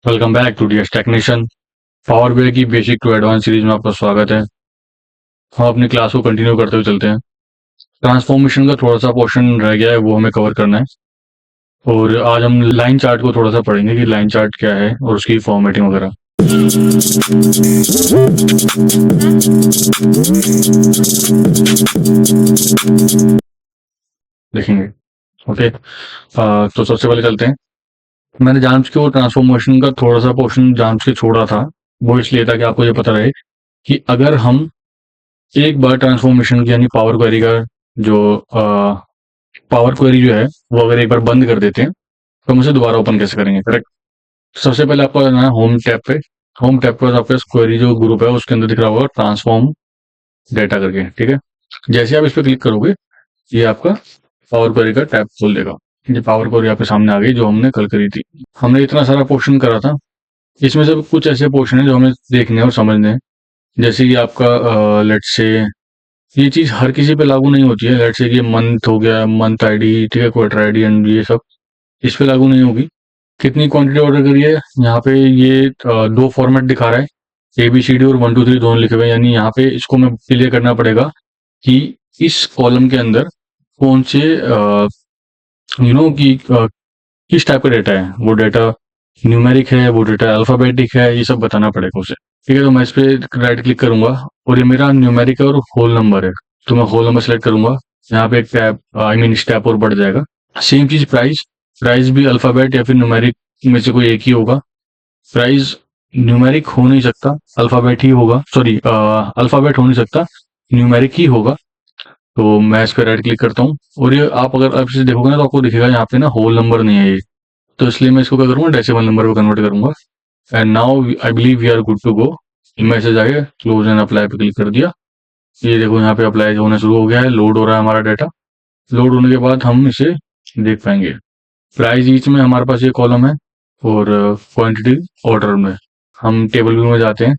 Welcome back to DS technician. Power BI की basic to advance series में आपका स्वागत है। हम अपनी क्लास को कंटिन्यू करते हुए चलते हैं। ट्रांसफॉर्मेशन का थोड़ा सा पोर्शन रह गया है, वो हमें कवर करना है। और आज हम लाइन चार्ट को थोड़ा सा पढ़ेंगे कि लाइन चार्ट क्या है और उसकी फॉर्मेटिंग वगैरह देखेंगे। ओके, तो सबसे पहले चलते हैं। मैंने जानबूझ के वो ट्रांसफॉर्मेशन का थोड़ा सा पोर्शन जानबूझ के छोड़ा था। वो इसलिए था कि आपको ये पता रहे कि अगर हम एक बार ट्रांसफॉर्मेशन की यानी पावर क्वेरी का जो पावर क्वेरी जो है वो अगर एक बार बंद कर देते हैं तो हम उसे दोबारा ओपन कैसे करेंगे। करेक्ट। सबसे पहले आपको जाना है होम टैब पे। होम टैब पर आपके क्वेरी जो ग्रुप है उसके अंदर दिख रहा होगा ट्रांसफॉर्म डेटा करके। ठीक है, जैसे आप इस पर क्लिक करोगे ये आपका पावर क्वेरी का टैब खोल देगा। ये पावर क्वेरी आपके सामने आ गई जो हमने कल करी थी। हमने इतना सारा पोर्शन करा था, इसमें से कुछ ऐसे पोर्शन है जो हमें देखने और समझने हैं। जैसे कि आपका लेट्स से ये चीज हर किसी पे लागू नहीं होती है। लेट्स से कि मंथ हो गया, मंथ आईडी, ठीक है, क्वार्टर आईडी एंड ये सब इस पे लागू नहीं होगी। कितनी क्वांटिटी ऑर्डर करी है, यहाँ पे ये दो फॉर्मेट दिखा रहा है, ABCD और 1 2 3 दोनों लिखे हुए हैं। यानी यहाँ पे इसको मैं क्लियर करना पड़ेगा कि इस कॉलम के अंदर कौन से कि किस टाइप का डेटा है। वो डेटा न्यूमेरिक है, वो डेटा अल्फाबेटिक है, ये सब बताना पड़ेगा उसे। ठीक है, तो मैं इस पे राइट क्लिक करूंगा और ये मेरा न्यूमेरिक है और होल नंबर है, तो मैं होल नंबर सेलेक्ट करूंगा। यहाँ पे एक टैब स्टेप और बढ़ जाएगा। सेम चीज प्राइस, प्राइस भी अल्फाबेट या फिर न्यूमेरिक में से कोई एक ही होगा। प्राइस न्यूमेरिक हो नहीं सकता, अल्फाबेट ही होगा। सॉरी, अल्फाबेट हो नहीं सकता, न्यूमेरिक ही होगा। तो मैं इस पे राइट क्लिक करता हूँ और ये आप अगर आप इसे देखोगे ना तो आपको दिखेगा यहाँ पे ना होल नंबर नहीं है ये। तो इसलिए मैं इसको क्या करूंगा, डेसिमल नंबर पे कन्वर्ट करूंगा। And now I believe we are good to go. Message आ गया, क्लोज एंड अप्लाई पे क्लिक कर दिया। ये देखो यहाँ पे अप्लाई होना शुरू हो गया है, लोड हो रहा है हमारा डाटा। लोड होने के बाद हम इसे देख पाएंगे। प्राइस ईच में हमारे पास ये कॉलम है और क्वांटिटी ऑर्डर में हम टेबल व्यू में जाते हैं।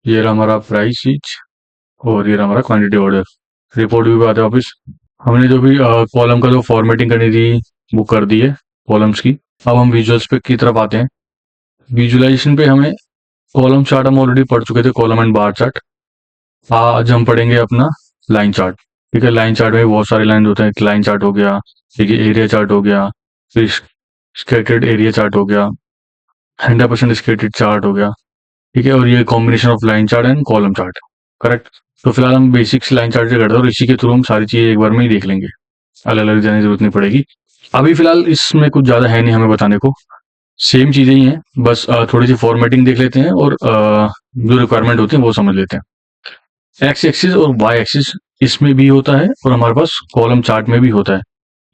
ये रहा हमारा प्राइस ईच और ये रहा हमारा क्वांटिटी ऑर्डर। रिपोर्ट व्यू पे आते हैं वापस। हमने जो भी कॉलम का जो फॉर्मेटिंग करनी थी वो कर दी है कॉलम्स की। अब हम विजुअल्स पे की तरफ आते हैं। विजुअलाइजेशन पे हमें कॉलम चार्ट हम ऑलरेडी पढ़ चुके थे, कॉलम एंड बार चार्ट। आज हम पढ़ेंगे अपना लाइन चार्ट। ठीक है, लाइन चार्ट में बहुत सारे लाइन होते हैं। एक लाइन चार्ट हो गया, एक एरिया चार्ट हो गया, फिर स्कैटर्ड एरिया चार्ट हो गया, 100% स्कैटर्ड चार्ट हो गया। ठीक है, और ये combination of line chart and column chart. Correct. तो फिलहाल हम बेसिक्स लाइन चार्ट से करते हैं और इसी के थ्रू हम सारी चीजें एक बार में ही देख लेंगे, अलग अलग जाने की जरूरत नहीं पड़ेगी। अभी फिलहाल इसमें कुछ ज्यादा है नहीं हमें बताने को, सेम चीजें ही हैं। बस थोड़ी सी फॉर्मेटिंग देख लेते हैं और जो रिक्वायरमेंट होती है वो समझ लेते हैं। एक्स एक्सिस और वाई एक्सिस इसमें भी होता है और हमारे पास कॉलम चार्ट में भी होता है।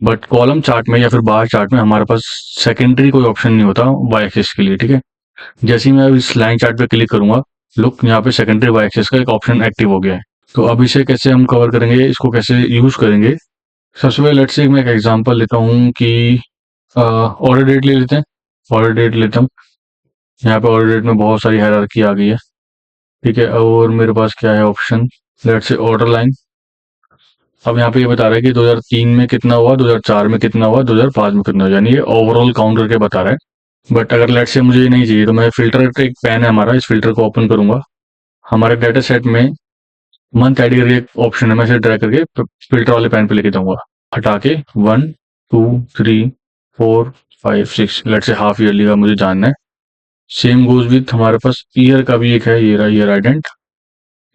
बट कॉलम चार्ट में या फिर बार चार्ट में हमारे पास सेकेंडरी कोई ऑप्शन नहीं होता वाई एक्सिस के लिए। ठीक है, जैसे ही मैं इस लाइन चार्ट पे क्लिक करूंगा, लुक यहाँ पे सेकेंडरी वाई एक्सिस का एक ऑप्शन एक्टिव हो गया है। तो अब इसे कैसे हम कवर करेंगे, इसको कैसे यूज करेंगे। सबसे पहले लेट्स से मैं एक एग्जांपल लेता हूँ कि ऑर्डर डेट ले लेते हैं। ऑर्डर डेट लेता हूँ। यहाँ पे ऑर्डर डेट में बहुत सारी हायरार्की आ गई है। ठीक है, और मेरे पास क्या है option, let's say order line. अब यहाँ पे ये बता रहा है कि 2003 में कितना हुआ, 2004 में कितना हुआ, 2005 में कितना हुआ, यानी ये ओवरऑल काउंट करके बता रहा है। बट अगर लेट्स से मुझे ये नहीं चाहिए तो मैं फिल्टर का एक पैन है हमारा, इस फिल्टर को ओपन करूंगा। हमारे डाटा सेट में मंथ आईडी करके एक ऑप्शन है, मैं इसे ड्रैग करके फिल्टर वाले पैन पे लेके जाऊंगा। हटा के 1 2 3 4 5 6 लेट्स से हाफ ईयरली का मुझे जानना है। सेम गोज विथ हमारे पास ईयर का भी एक है, ये रहा ईयर आइडेंट।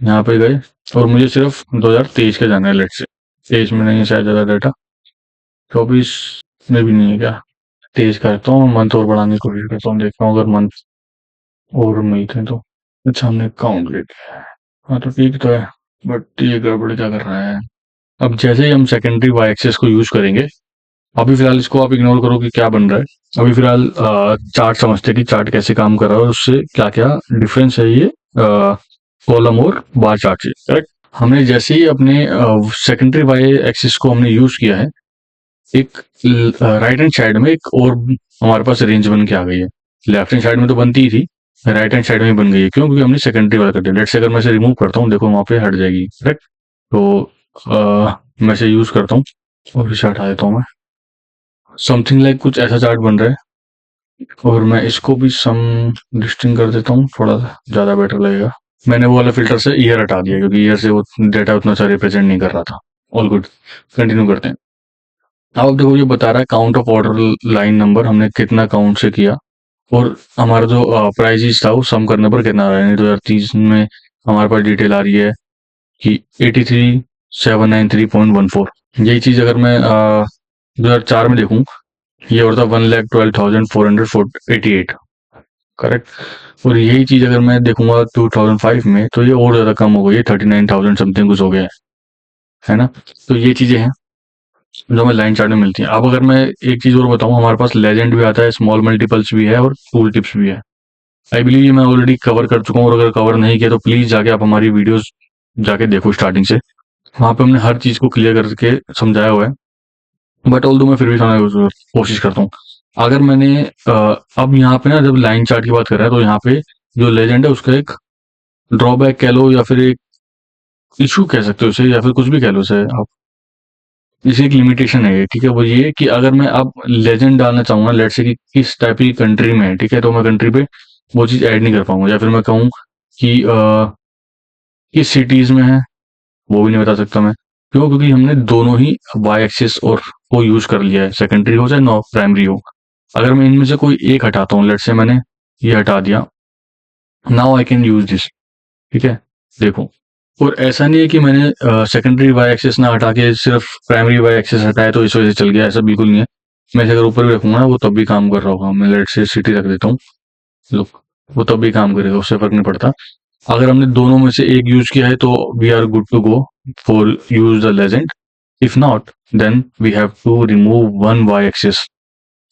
यहाँ पे गए और मुझे सिर्फ 2023 का जानना है। लेट्स से 23 में नहीं है शायद ज़्यादा डाटा, 24 में भी नहीं है क्या। 23 करता हूँ, मंथ और बढ़ाने की कोशिश करता हूँ, देखता हूँ अगर मंथ और मिलते हैं तो। अच्छा, हमने काउंट ले लिया है, हाँ तो ठीक तो है। बट ये गड़बड़ क्या कर रहा है। अब जैसे ही हम सेकेंडरी वाई एक्सेस को यूज करेंगे, अभी फिलहाल इसको आप इग्नोर करो कि क्या बन रहा है। अभी फिलहाल चार्ट समझते हैं कि चार्ट कैसे काम कर रहा है और उससे क्या क्या डिफरेंस है ये कॉलम और बार चार्ट से। करेक्ट। हमने जैसे ही अपने सेकेंडरी वाई एक्सिस को हमने यूज किया है, एक राइट हैंड साइड में एक और हमारे पास रेंज बन के आ गई है। लेफ्ट हैंड साइड में तो बनती ही थी, राइट हैंड साइड में भी बन गई है। क्यों? क्योंकि हमने सेकेंडरी वाला कर दिया। लेट्स से अगर मैं इसे रिमूव करता हूँ, देखो वहां पे हट जाएगी। करेक्ट। तो मैं इसे यूज करता हूँ और इसे हटा देता हूँ मैं। समथिंग लाइक कुछ ऐसा चार्ट बन रहा है। और मैं इसको भी सम डिस्टिंग कर देता हूँ, थोड़ा ज़्यादा बेटर लगेगा। मैंने वो वाला फ़िल्टर से ईयर हटा दिया क्योंकि ईयर से वो डेटा उतना सा रिप्रेज़ेंट नहीं कर रहा था। ऑल गुड, कंटिन्यू करते हैं। अब देखो ये बता रहा है count of order line number, हमने कितना काउंट से किया और हमारा जो प्राइजेस था वो सम करने पर कितना आ रहा है। 2030 में हमारे पास डिटेल आ रही है कि 83,793.14। यही चीज़ अगर मैं 2004 में देखूँ, ये और था 1,12,488, करेक्ट। और यही चीज़ अगर मैं देखूंगा 2005 में तो ये और ज़्यादा कम हो गई है, 39,000 समथिंग कुछ हो गया है ना। तो ये चीज़ें हैं जो हमें लाइन चार्ट में मिलती हैं। अब अगर मैं एक चीज़ और बताऊं, हमारे पास लेजेंड भी आता है, स्मॉल मल्टीपल्स भी है और टूल टिप्स भी है। आई बिलीव ये मैं ऑलरेडी कवर कर चुका हूँ, और अगर कवर नहीं किया तो प्लीज़ जाके आप हमारी वीडियोस जाके देखो स्टार्टिंग से, वहाँ पे हमने हर चीज़ को क्लियर करके समझाया हुआ है। बट ऑल्दो मैं फिर भी समझने की कोशिश करता हूँ। अगर मैंने अब यहाँ पे ना जब लाइन चार्ट की बात कर रहे हैं तो यहाँ पे जो लेजेंड है उसका एक ड्रॉबैक कह लो या फिर एक इशू कह सकते हो उसे, या फिर कुछ भी कह लो उसे आप, इसे एक लिमिटेशन है ये, ठीक है। वो ये कि अगर मैं अब लेजेंड डालना चाहूंगा, लेट से कि किस टाइप की कंट्री में है, ठीक है, तो मैं कंट्री पे वो चीज़ ऐड नहीं कर पाऊंगा। या फिर मैं कहूँ कि किस सिटीज़ में है, वो भी नहीं बता सकता मैं। क्यों? क्योंकि हमने दोनों ही वाई एक्सिस और को यूज कर लिया है, सेकेंडरी हो चाहे नो प्राइमरी हो। अगर मैं इनमें से कोई एक हटाता हूँ, लेट से मैंने ये हटा दिया, now I can use this, ठीक है। देखो, और ऐसा नहीं है कि मैंने सेकेंडरी वाई एक्सिस ना हटा के सिर्फ प्राइमरी वाई एक्सिस हटाया तो इस वजह से चल गया, ऐसा बिल्कुल नहीं है। मैं इसे अगर ऊपर भी रखूंगा ना वो तब भी काम कर रहा होगा। मैं लेट से सिटी रख देता हूँ, लुक, वो तब भी काम करेगा, उससे फर्क नहीं पड़ता। अगर हमने दोनों में से एक यूज किया है तो we are good to go for use the legend. If not then we have to remove one Y axis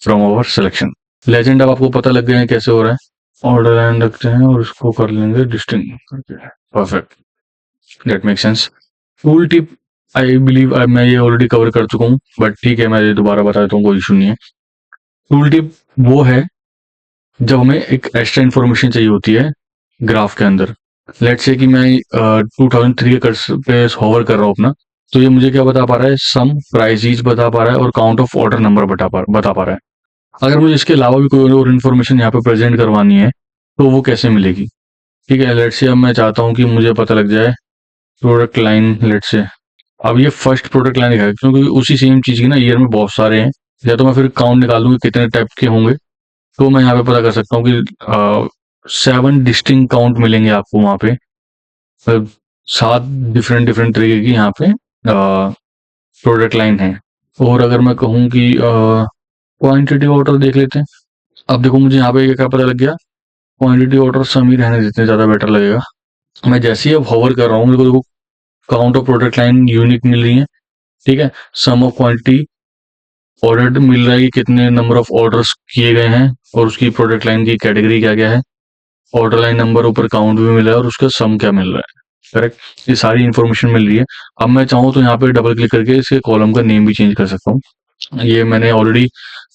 from our selection. Legend अब आपको पता लग गया है कैसे हो रहा है। ऑर्डर लाइन रखते हैं और इसको कर लेंगे डिस्टिंग करके, perfect, that make sense. Tool tip I believe मैं ये ऑलरेडी कवर कर चुका हूँ, बट ठीक है मैं ये दोबारा बता देता हूँ, कोई इशू नहीं है। टूल टिप वो है जब हमें एक एक्स्ट्रा इन्फॉर्मेशन चाहिए होती है ग्राफ के अंदर। लेट्स से कि मैं 2003 के कर्सर पे होवर कर रहा हूँ अपना, तो ये मुझे क्या बता पा रहा है, सम प्राइजेज बता पा रहा है और काउंट ऑफ ऑर्डर नंबर बता पा रहा है। अगर मुझे इसके अलावा भी कोई और इन्फॉर्मेशन यहाँ पे प्रेजेंट करवानी है तो वो कैसे मिलेगी, ठीक है। लेट्स से अब मैं चाहता हूँ कि मुझे पता लग जाए प्रोडक्ट लाइन, लेट्स से अब ये फर्स्ट प्रोडक्ट लाइन है क्योंकि उसी सेम चीज की ना ईयर में बहुत सारे हैं। या तो मैं फिर काउंट निकाल दूंगी कितने टाइप के होंगे, तो मैं यहाँ पे पता कर सकता हूँ कि 7 डिस्टिंग काउंट मिलेंगे आपको वहाँ पे। 7 डिफरेंट डिफरेंट तरीके की यहाँ पे प्रोडक्ट लाइन है। और अगर मैं कहूँ कि क्वांटिटी ऑर्डर देख लेते हैं। अब देखो मुझे यहाँ पे क्या पता लग गया, क्वांटिटी ऑर्डर सम ही रहने देते हैं, ज़्यादा बेटर लगेगा। मैं जैसे ही अब होवर कर रहा हूँ देखो देखो count of product line unique मिल रही है, ठीक है। सम ऑफ क्वांटिटी ऑर्डर मिल रहा है कि कितने नंबर ऑफ ऑर्डर्स किए गए हैं और उसकी प्रोडक्ट लाइन की कैटेगरी क्या क्या है। ऑर्डर लाइन नंबर ऊपर काउंट भी मिला है और उसका सम क्या मिल रहा है, करेक्ट। ये सारी इन्फॉर्मेशन मिल रही है। अब मैं चाहूँ तो यहाँ पे डबल क्लिक करके इसके कॉलम का नेम भी चेंज कर सकता हूँ। ये मैंने ऑलरेडी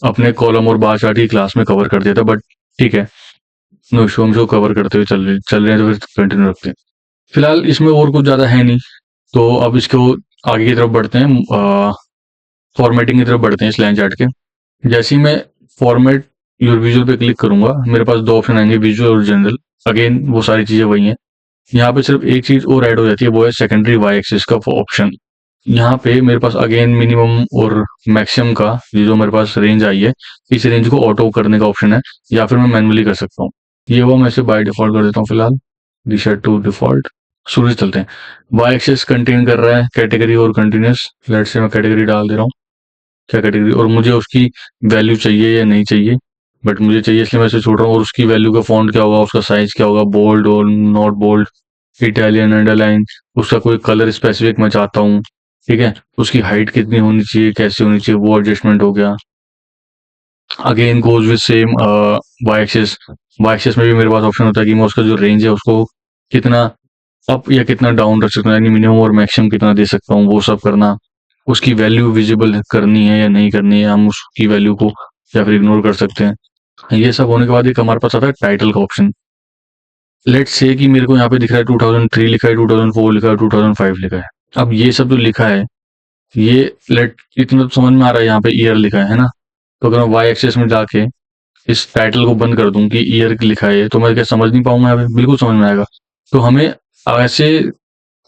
अपने कॉलम और बार चार्ट की क्लास में कवर कर दिया था, बट ठीक है, नो इशू, हम इसको कवर करते हुए चल रहे हैं तो फिर कंटिन्यू रखते हैं। फिलहाल इसमें और कुछ ज़्यादा है नहीं, तो अब इसको आगे की तरफ बढ़ते हैं, फॉर्मेटिंग की तरफ बढ़ते हैं इस लाइन चार्ट के। जैसे ही मैं फॉर्मेट योर विजुअल पे क्लिक करूंगा मेरे पास दो ऑप्शन आएंगे, विजुअल और जनरल। अगेन वो सारी चीजें वही हैं। यहाँ पे सिर्फ एक चीज और ऐड हो जाती है, वो है सेकेंडरी वाई एक्सिस का ऑप्शन। यहाँ पे मेरे पास अगेन मिनिमम और मैक्सिमम का ये जो मेरे पास रेंज आई है, इस रेंज को ऑटो करने का ऑप्शन है, या फिर मैं मैनुअली कर सकता हूँ। ये वो मैं इसे बाय डिफॉल्ट कर देता हूँ फिलहाल, रीसेट टू डिफॉल्ट। शुरू से चलते हैं। वाई एक्सिस कंटेन कर रहा है कैटेगरी और कंटिन्यूस। लेट से मैं कैटेगरी डाल दे रहा हूँ, क्या कैटेगरी, और मुझे उसकी वैल्यू चाहिए या नहीं चाहिए, बट मुझे चाहिए इसलिए मैं इसे छोड़ रहा हूँ। और उसकी वैल्यू का फॉन्ट क्या होगा, उसका साइज क्या होगा, बोल्ड और नॉट बोल्ड, इटालियन, अंडरलाइन, उसका कोई कलर स्पेसिफिक मैं चाहता हूँ, ठीक है। उसकी हाइट कितनी होनी चाहिए, कैसे होनी चाहिए, वो एडजस्टमेंट हो गया। Again goes with same Y axis. Y axis में भी मेरे पास ऑप्शन होता है कि मैं उसका जो रेंज है उसको कितना अप या कितना डाउन रख सकता हूँ, यानी मिनिमम और मैक्सिमम कितना दे सकता हूँ, वो सब करना। उसकी वैल्यू विजिबल करनी है या नहीं करनी है, हम उसकी वैल्यू को या फिर इग्नोर कर सकते हैं। ये सब होने के बाद एक हमारे पास आता है टाइटल का ऑप्शन। लेट्स से कि मेरे को यहाँ पे दिख रहा है 2003 लिखा है, 2004 लिखा है, 2005 लिखा है। अब ये सब जो लिखा है ये लेट इतना तो समझ में आ रहा है, यहाँ पे ईयर लिखा है ना। तो अगर मैं वाई एक्सेस में जाके इस टाइटल को बंद कर दूं कि ईयर लिखा है, तो मैं क्या समझ नहीं पाऊंगा? यहाँ पे बिल्कुल समझ में आएगा। तो हमें ऐसे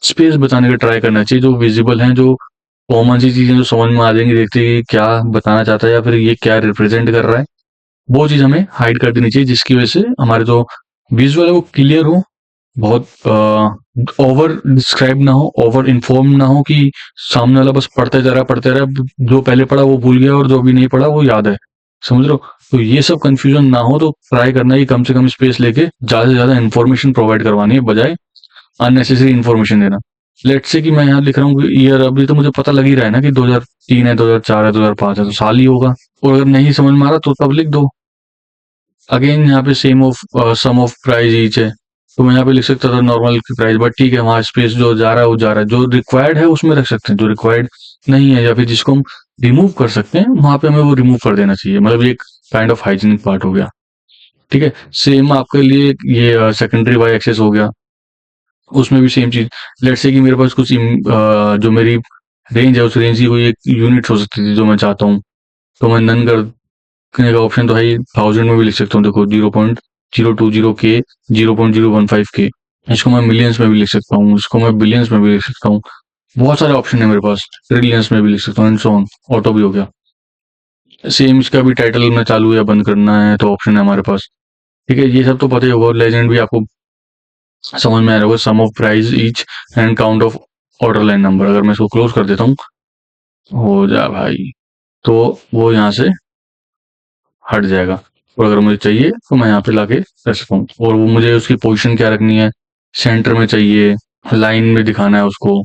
स्पेस बताने का ट्राई करना चाहिए जो विजिबल हैं, जो कॉमन सी चीजें जो समझ में आ जाएंगी देखते ही, क्या बताना चाहता है या फिर ये क्या रिप्रेजेंट कर रहा है, वो चीज हमें हाइड कर देनी चाहिए, जिसकी वजह से हमारे जो विजुअल है वो क्लियर हो, बहुत ओवर डिस्क्राइब ना हो, ओवर इन्फॉर्म ना हो कि सामने वाला बस पढ़ते जा रहा है, जो पहले पढ़ा वो भूल गया और जो अभी नहीं पढ़ा वो याद है। समझ रहे हो? तो ये सब कंफ्यूजन ना हो, तो ट्राई करना है कि कम से कम स्पेस लेके ज्यादा से ज्यादा इन्फॉर्मेशन प्रोवाइड करवानी है, बजाय अननेसेसरी इन्फॉर्मेशन देना। लेट्स से कि मैं यहाँ लिख रहा हूँ कि ईयर, अभी तो मुझे पता लग ही रहा है ना कि 2003 है, 2004 है, 2005 है, तो साल ही होगा। और अगर नहीं समझ में आ रहा तो तब लिख दो। अगेन यहाँ पे same of sum of price each है, तो मैं यहाँ पे लिख सकता था नॉर्मल प्राइस, बट ठीक है, वहाँ स्पेस जो जा रहा है वो जा रहा है, जो रिक्वायर्ड है उसमें रख सकते हैं, जो रिक्वायर्ड नहीं है या फिर जिसको हम रिमूव कर सकते हैं वहां पे हमें वो रिमूव कर देना चाहिए। मतलब ये एक काइंड ऑफ हाइजीनिक पार्ट हो गया। ठीक है, सेम आपके लिए ये सेकेंडरी वाई एक्सेस हो गया, उसमें भी सेम चीज। लेट्स से कि मेरे पास कुछ जो मेरी रेंज है, उस रेंज की कोई एक यूनिट हो सकती थी जो मैं चाहता हूँ, तो मैं नन करने का ऑप्शन तो है ही, 1000 में भी लिख सकता हूँ। देखो 0.020 के, 0.015 के, इसको मैं मिलियंस में भी लिख सकता हूँ, इसको मैं बिलियंस में भी लिख सकता हूँ। बहुत सारे ऑप्शन है मेरे पास, ट्रिलियंस में भी लिख सकता हूँ, एंड सो ऑन। ऑटो भी हो गया। सेम इसका भी टाइटल में चालू या बंद करना है तो ऑप्शन है हमारे पास। ठीक है, ये सब तो पता ही होगा। लेजेंड भी आपको समझ में आ रहा होगा, sum of price each and count of order line number. अगर मैं इसको क्लोज कर देता हूँ, हो जा भाई, तो वो यहाँ से हट जाएगा। और अगर मुझे चाहिए तो मैं यहाँ पे लाके रख सकता हूँ। और वो मुझे उसकी पोजीशन क्या रखनी है, सेंटर में चाहिए, लाइन में दिखाना है उसको,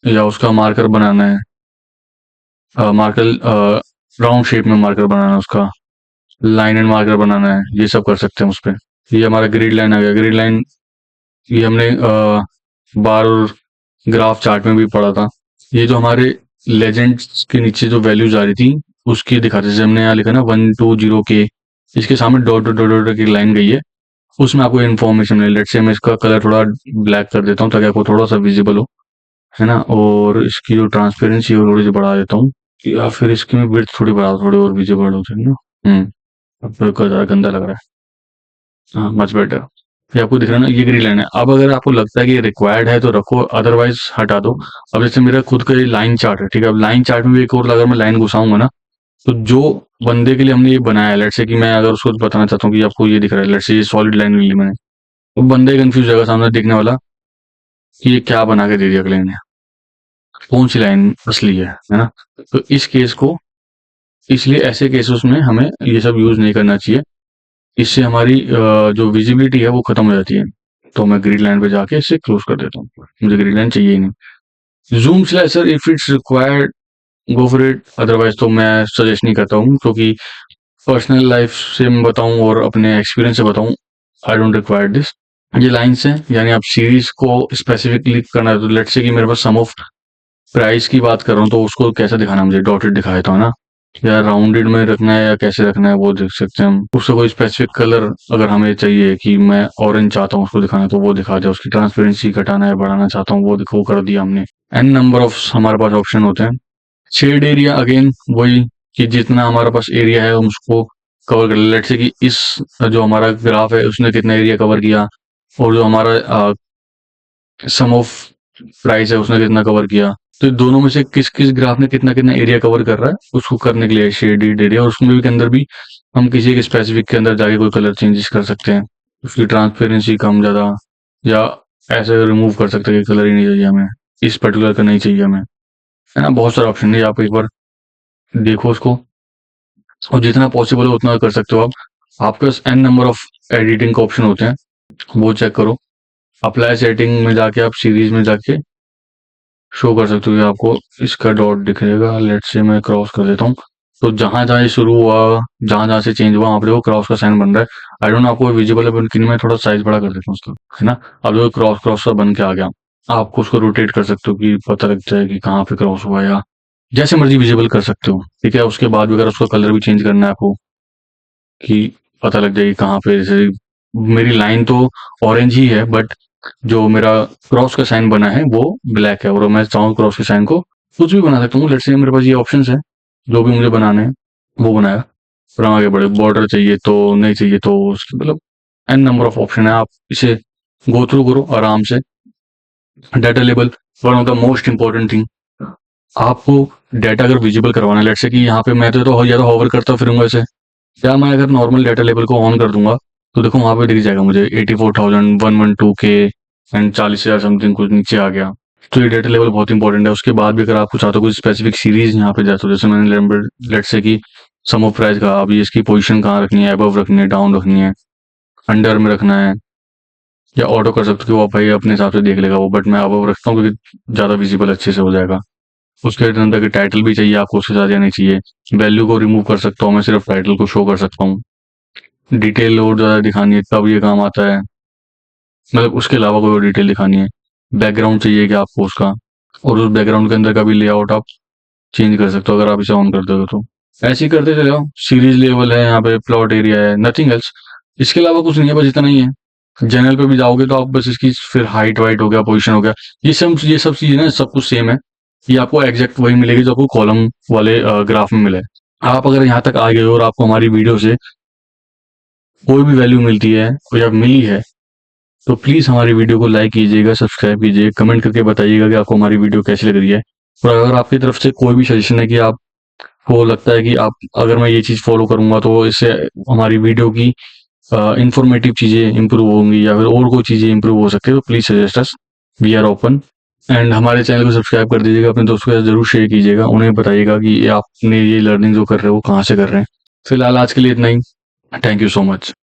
या उसका मार्कर बनाना है, मार्कर राउंड शेप में मार्कर बनाना है उसका, लाइन एंड मार्कर बनाना है, ये सब कर सकते हैं उस पर। ये हमारा ग्रिड लाइन आ गया। ग्रिड लाइन ये हमने बार और ग्राफ चार्ट में भी पढ़ा था। ये जो हमारे लेजेंड्स के नीचे जो वैल्यूज आ रही थी उसकी दिखाते, जैसे हमने यहाँ लिखा ना 120 के, इसके सामने डॉट डॉट डॉट डॉट की लाइन गई है, उसमें आपको इन्फॉर्मेशन मिले। लेट्स से मैं इसका कलर थोड़ा ब्लैक कर देता हूँ ताकि आपको थोड़ा सा विजिबल हो, है ना। और इसकी जो ट्रांसपेरेंसी है वो थोड़ी सी बढ़ा देता हूँ, या फिर इसकी मैं विड्थ थोड़ी बढ़ा, थोड़ी और विजिबल हो जाए ना। अब तो ज़्यादा गंदा लग रहा है। हाँ, मच बेटर। ये आपको दिख रहा है ना, ये ग्रीन लाइन है। अब अगर आपको लगता है कि ये रिक्वायर्ड है तो रखो, अदरवाइज हटा दो। अब जैसे मेरा खुद का ये लाइन चार्ट है, ठीक है, अब लाइन चार्ट में भी एक और अगर मैं लाइन घुसाऊंगा ना, तो जो बंदे के लिए हमने ये बनाया है, लेट्स से कि मैं अगर उसको बताना चाहता हूँ कि आपको ये दिख रहा है, लेट्स से ये सॉलिड लाइन ली मैंने, तो बंदे कंफ्यूज हो जाएगा सामने देखने वाला कि ये क्या बना के दे दिया अगले ने, कौन सी लाइन असली है ना। तो इस केस को, इसलिए ऐसे केसेस में हमें ये सब यूज नहीं करना चाहिए। इससे हमारी जो विजिबिलिटी है वो खत्म हो जाती है। तो मैं ग्रीन लाइन पे जाके इसे क्लोज कर देता हूँ, मुझे ग्रीन लाइन चाहिए ही नहीं। Zoom slicer if it's required go for it, otherwise तो मैं सजेस्ट नहीं करता हूँ, क्योंकि पर्सनल लाइफ से मैं बताऊं और अपने एक्सपीरियंस से बताऊं, आई डोंट रिक्वायर दिस। ये लाइन्स हैं, यानी आप सीरीज को स्पेसिफिकली करना है, तो लेट्स से कि मेरे पास सम ऑफ प्राइस की बात कर रहा हूँ, तो उसको कैसा दिखाना है, मुझे डॉटेड दिखाया था ना, या राउंडेड में रखना है या कैसे रखना है वो देख सकते हैं हम। उसका कोई स्पेसिफिक कलर अगर हमें चाहिए कि मैं ऑरेंज चाहता हूँ उसको दिखाना, तो वो दिखा दे। उसकी ट्रांसपेरेंसी घटाना है बढ़ाना चाहता हूँ, वो दिखो कर दिया हमने। एन नंबर ऑफ हमारे पास ऑप्शन होते हैं। शेड एरिया अगेन वही, कि जितना हमारे पास एरिया है हम उसको कवर कर ले। लेट्स से कि इस जो हमारा ग्राफ है उसने कितना एरिया कवर किया, और जो हमारा सम ऑफ प्राइस है उसने कितना कवर किया, तो दोनों में से किस किस ग्राफ ने कितना कितना एरिया कवर कर रहा है, उसको करने के लिए शेडेड एरिया। और उसमें भी के अंदर भी हम किसी एक स्पेसिफिक के अंदर जाके कोई कलर चेंजेस कर सकते हैं, उसकी ट्रांसपेरेंसी कम ज़्यादा, या ऐसे रिमूव कर सकते हैं कि कलर ही नहीं चाहिए हमें, इस पर्टिकुलर का नहीं चाहिए हमें, है ना। बहुत सारे ऑप्शन है, आप एक बार देखो उसको, और जितना पॉसिबल है उतना कर सकते हो आप। आपके पास एन नंबर ऑफ एडिटिंग का ऑप्शन होते हैं, वो चेक करो। अप्लाई सेटिंग में जाके आप सीरीज में जाके शो कर सकते हो कि आपको इसका डॉट दिखेगा। लेट्स से मैं क्रॉस कर देता हूँ, तो जहां जहां ये शुरू हुआ, जहां जहां से चेंज हुआ, वहां पे वो क्रॉस का साइन बन रहा है। आई डोंट नो आपको विजिबल है, लेकिन मैं थोड़ा साइज बड़ा कर देता हूँ उसका, है ना। अब जो क्रॉस क्रॉस सा बन के आ गया, आपको उसको रोटेट कर सकते हो कि पता लग जाए कि कहाँ पे क्रॉस हुआ, या जैसे मर्जी विजिबल कर सकते हो। ठीक है, उसके बाद भी अगर उसका कलर भी चेंज करना है आपको, कि पता लग जाएगी कहाँ पे, जैसे मेरी लाइन तो ऑरेंज ही है, बट जो मेरा क्रॉस का साइन बना है वो ब्लैक है, और मैं चाहूँ क्रॉस के साइन को कुछ भी बना सकता हूँ। लेट्स से मेरे पास ये ऑप्शंस है, जो भी मुझे बनाने हैं वो बनाया। फिर हम आगे बढ़े, बॉर्डर चाहिए तो नहीं चाहिए तो उसकी मतलब एन नंबर ऑफ ऑप्शन है, आप इसे गो थ्रू करो आराम से। Data label, one of the most important thing, आपको डाटा अगर विजिबल करवाना है, लेट्स से कि यहाँ पे मैं तो या तो होवर करता फिरूंगा इसे, या मैं अगर नॉर्मल डाटा लेबल को ऑन कर दूंगा तो देखो वहां पे दिख जाएगा मुझे 84,112 के एंड 40,000 समथिंग कुछ नीचे आ गया। तो ये डाटा लेवल बहुत इंपॉर्टेंट है। उसके बाद भी अगर आपको चाहते हो कोई स्पेसिफिक सीरीज यहाँ पे जाते हो, जैसे मैंने लेट से कि सम ऑफ प्राइस का, अभी इसकी पोजीशन कहाँ रखनी है, अबव रखनी है, डाउन रखनी है, अंडर में रखना है, या ऑटो कर सकते हो कि वो भाई अपने हिसाब से देख लेगा वो, बट मैं अबव रखता हूँ क्योंकि ज़्यादा विजिबल अच्छे से हो जाएगा। उसके अंदर के टाइटल भी चाहिए आपको उसके साथ या नहीं चाहिए, वैल्यू को रिमूव कर सकता हूँ मैं, सिर्फ टाइटल को शो कर सकता हूँ। डिटेल और ज़्यादा दिखानी है तब ये काम आता है, मतलब उसके अलावा कोई और डिटेल दिखानी है। बैकग्राउंड चाहिए कि आपको उसका, और उस बैकग्राउंड के अंदर का भी लेआउट आप चेंज कर सकते हो अगर आप इसे ऑन कर दोगे तो। ऐसे ही करते चले जाओ। सीरीज लेवल है यहाँ पे, प्लॉट एरिया है, नथिंग एल्स। इसके अलावा कुछ नहीं है, बस इतना ही है। जनरल पे भी जाओगे तो आप बस इसकी फिर हाइट वाइट हो गया, पोजीशन हो गया, ये सब चीजें ना सब कुछ सेम है। ये आपको एग्जैक्ट वही मिलेगी जो आपको कॉलम वाले ग्राफ में मिले। आप अगर यहाँ तक आ गए हो और आपको हमारी वीडियो से कोई भी वैल्यू मिलती है या मिली है तो प्लीज हमारी वीडियो को लाइक कीजिएगा, सब्सक्राइब कीजिए, कमेंट करके बताइएगा कि आपको हमारी वीडियो कैसी लग रही है। और अगर आपकी तरफ से कोई भी सजेशन है कि आपको लगता है कि आप अगर मैं ये चीज फॉलो करूंगा तो इससे हमारी वीडियो की इंफॉर्मेटिव चीजें इंप्रूव होंगी या फिर और कोई चीजें इंप्रूव हो सकती है, तो please suggest us, we are open. And हमारे चैनल को सब्सक्राइब कर दीजिएगा, अपने दोस्तों के साथ जरूर शेयर कीजिएगा, उन्हें बताइएगा कि आपने ये लर्निंग जो कर रहे हो वो कहाँ से कर रहे हैं। फिलहाल आज के लिए इतना ही। Thank you so much.